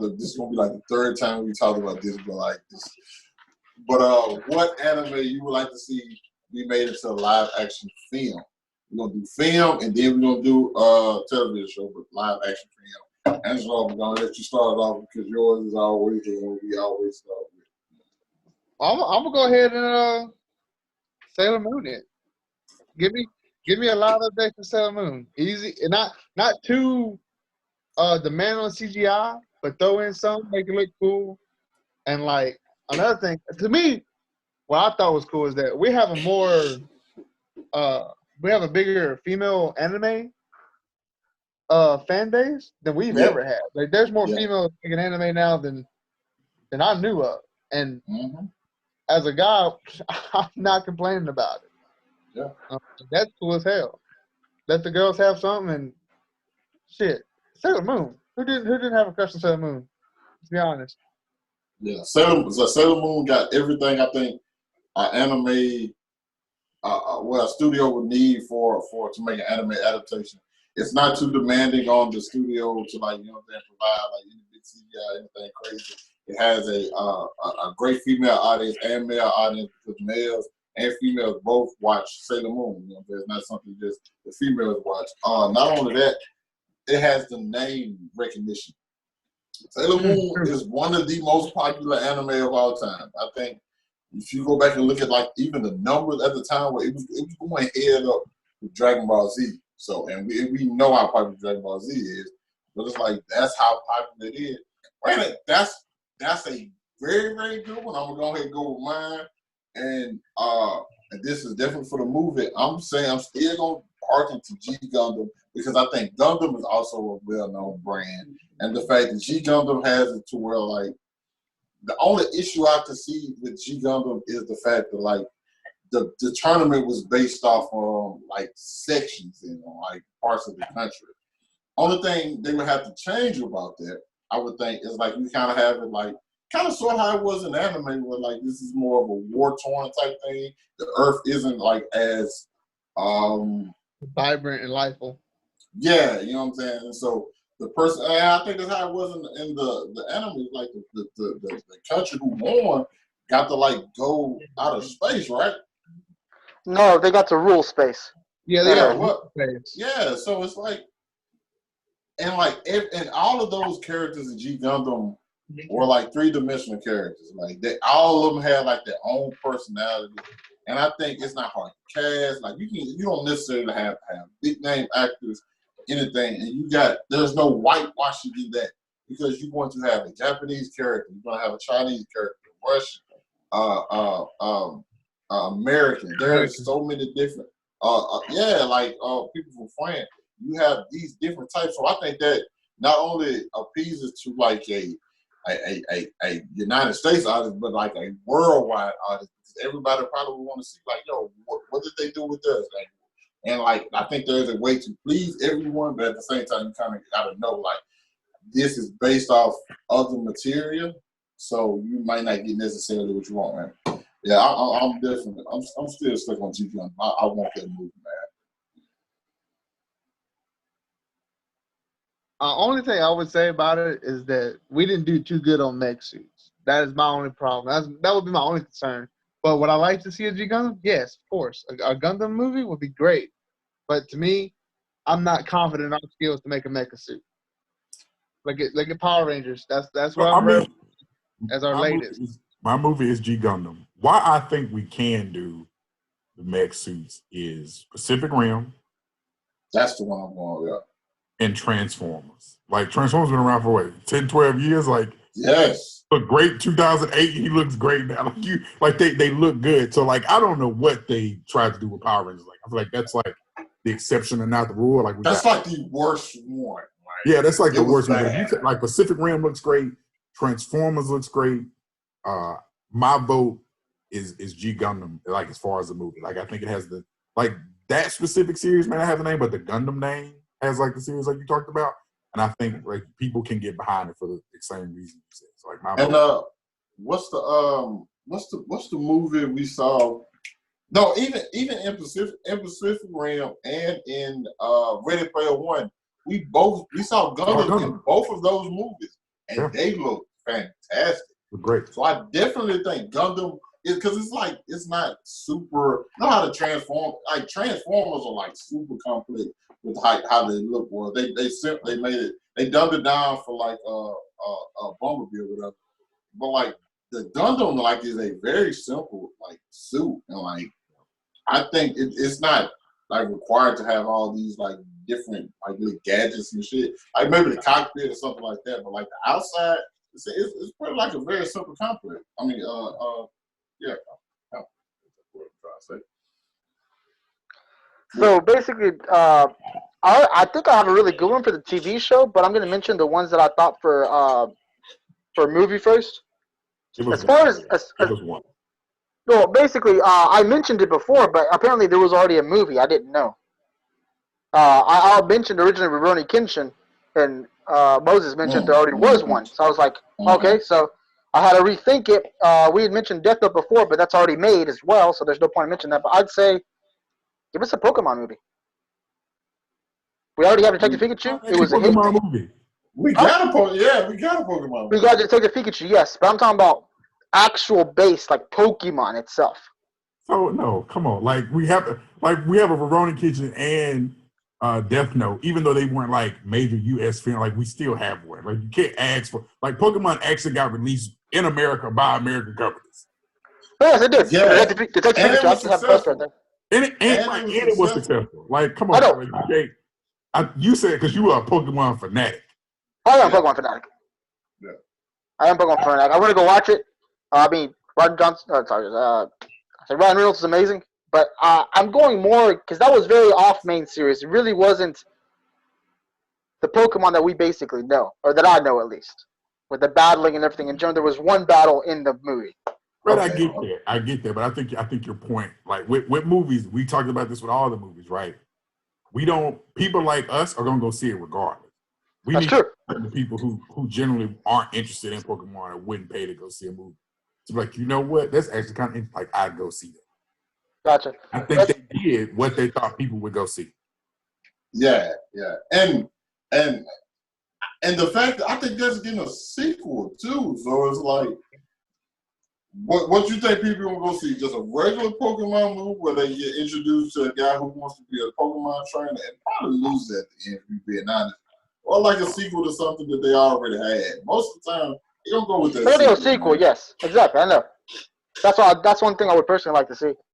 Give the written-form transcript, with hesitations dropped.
this is gonna be like the third time we talked about this, but like this. But what anime you would like to see be made into a live action film? We're gonna do film, and then we're gonna do television show, but live action film. Angelo, I'm gonna let you start off because yours is always the one we always start with. I'm gonna go ahead and Sailor Moon it. Give me a live update for Sailor Moon. Easy and not too demand on CGI, but throw in some, make it look cool. And like another thing, to me, what I thought was cool is that we have a bigger female anime fan base than we've ever had. Like there's more females making anime now than I knew of. And as a guy, I'm not complaining about it. Yeah. That's cool as hell. Let the girls have something and shit. Sailor Moon. Who didn't have a crush on Sailor Moon? To be honest. Yeah, Sailor Moon got everything I think an anime, a studio would need for to make an anime adaptation. It's not too demanding on the studio to provide like any big CGI, anything crazy. It has a great female audience and male audience because males and females both watch Sailor Moon. There's not something just the females watch. Not only that, it has the name recognition. Sailor Moon is one of the most popular anime of all time. I think if you go back and look at like even the numbers at the time, where it was going head up with Dragon Ball Z. So and we know how popular Dragon Ball Z is, but it's like that's how popular it is. Granted, that's a very, very good one. I'm gonna go ahead and go with mine. And this is different for the movie. I'm saying I'm still gonna harken to G Gundam because I think Gundam is also a well-known brand, and the fact that G Gundam has it to where like the only issue I could see with G Gundam is the fact that like the tournament was based off of like sections in like parts of the country. Only thing they would have to change about that, I would think, is like we kind of have it like kind of sort of how it was in anime, where like this is more of a war-torn type thing. The Earth isn't like as vibrant and liveful. Yeah, you know what I'm saying. And so the person, I think that's how it was in the anime. Like the country who won got to like go out of space, right? No, they got to rule space. Yeah, they got space. Yeah, so it's like, and all of those characters in G Gundam were like three-dimensional characters. Like all of them had like their own personality, and I think it's not hard to cast. Like you don't necessarily have big name actors, anything, and there's no whitewashing in that because you're going to have a Japanese character, you're going to have a Chinese character, Russian, American. There's so many different, people from France. You have these different types, so I think that not only appeases to like a United States audience, but like a worldwide audience. Because everybody probably want to see like, yo, what did they do with us? Like, and like I think there's a way to please everyone, but at the same time, you kind of got to know like this is based off other material, so you might not get necessarily what you want, man. Yeah, I'm definitely. I'm still stuck on G Gundam. I want that movie, man. Only thing I would say about it is that we didn't do too good on mech suits. That is my only problem. That would be my only concern. But would I like to see a G Gundam? Yes, of course. A Gundam movie would be great. But to me, I'm not confident in our skills to make a mecha suit. Like Power Rangers. That's what I'm ready as our latest. My movie is G Gundam. Why I think we can do the mech suits is Pacific Rim. That's the one I'm going with. And Transformers. Like, Transformers been around for what, 10, 12 years? Like, yes. Look great 2008, he looks great now. They look good. So, like, I don't know what they tried to do with Power Rangers. Like, I feel like that's, like, the exception and not the rule. Like that's like the worst one. Like, yeah, that's like the worst one. Like, Pacific Rim looks great. Transformers looks great. My vote is G Gundam, like, as far as the movie. Like, I think it has that specific series may not have a name, but the Gundam name has like the series like you talked about, and I think like people can get behind it for the same reason you said. So, like what's the movie we saw? No, even in Pacific Rim and in Ready Player One, we saw Gundam in both of those movies. and Yeah. they look fantastic. Great. So I definitely think Gundam is because it's not super. You know how to transform? Like Transformers are like super complex with how they look. Well, they made it. They dumbed it down for like a Bumblebee or whatever. But like the Gundam like is a very simple like suit, and like I think it's not like required to have all these like different like little gadgets and shit. Like maybe the cockpit or something like that. But like the outside, it's pretty like a very simple complex. I mean, yeah. So basically, I think I have a really good one for the TV show, but I'm going to mention the ones that I thought for movie first. As far as one. well, basically, I mentioned it before, but apparently there was already a movie. I didn't know. I mentioned originally Rurouni Kenshin, and Moses mentioned there already was one. So I was like, okay, so I had to rethink it. We had mentioned Death Note before, but that's already made as well, so there's no point in mentioning that. But I'd say give us a Pokemon movie. We already have Detective Pikachu. It was a hit. Movie. We got a Pokemon. We got a Pokemon. We got Detective Pikachu, yes, but I'm talking about actual base, like Pokemon itself. Oh no, come on! Like we have a Rurouni Kenshin and Death Note, even though they weren't like major U.S. film, like we still have one. Like you can't ask for like Pokemon actually got released in America by American companies. Oh, yes, it did. Yeah. Detective Pikachu. I actually have a poster right there. And it was successful. Like, come on, I know. like, you said because you are a Pokemon fanatic. I am a Pokemon fanatic. Yeah. I am Pokemon fanatic. I want to go watch it. I mean, Ryan Reynolds is amazing, but I'm going more because that was very off main series. It really wasn't the Pokemon that we basically know, or that I know at least, with the battling and everything. In general, there was one battle in the movie. But I get that. But I think your point, like with movies, we talked about this with all the movies, right? People like us are gonna go see it regardless. That's true. The people who generally aren't interested in Pokemon or wouldn't pay to go see a movie. So like, you know what? That's actually kind of like I'd go see that. Gotcha. I think they did what they thought people would go see. Yeah, and the fact that I think that's getting a sequel too. So it's like, what you think people gonna go see? Just a regular Pokemon movie where they get introduced to a guy who wants to be a Pokemon trainer and probably lose at the end, if you're being honest, or like a sequel to something that they already had. Most of the time, they don't go with that. Sequel, yes, exactly. I know. That's one thing I would personally like to see.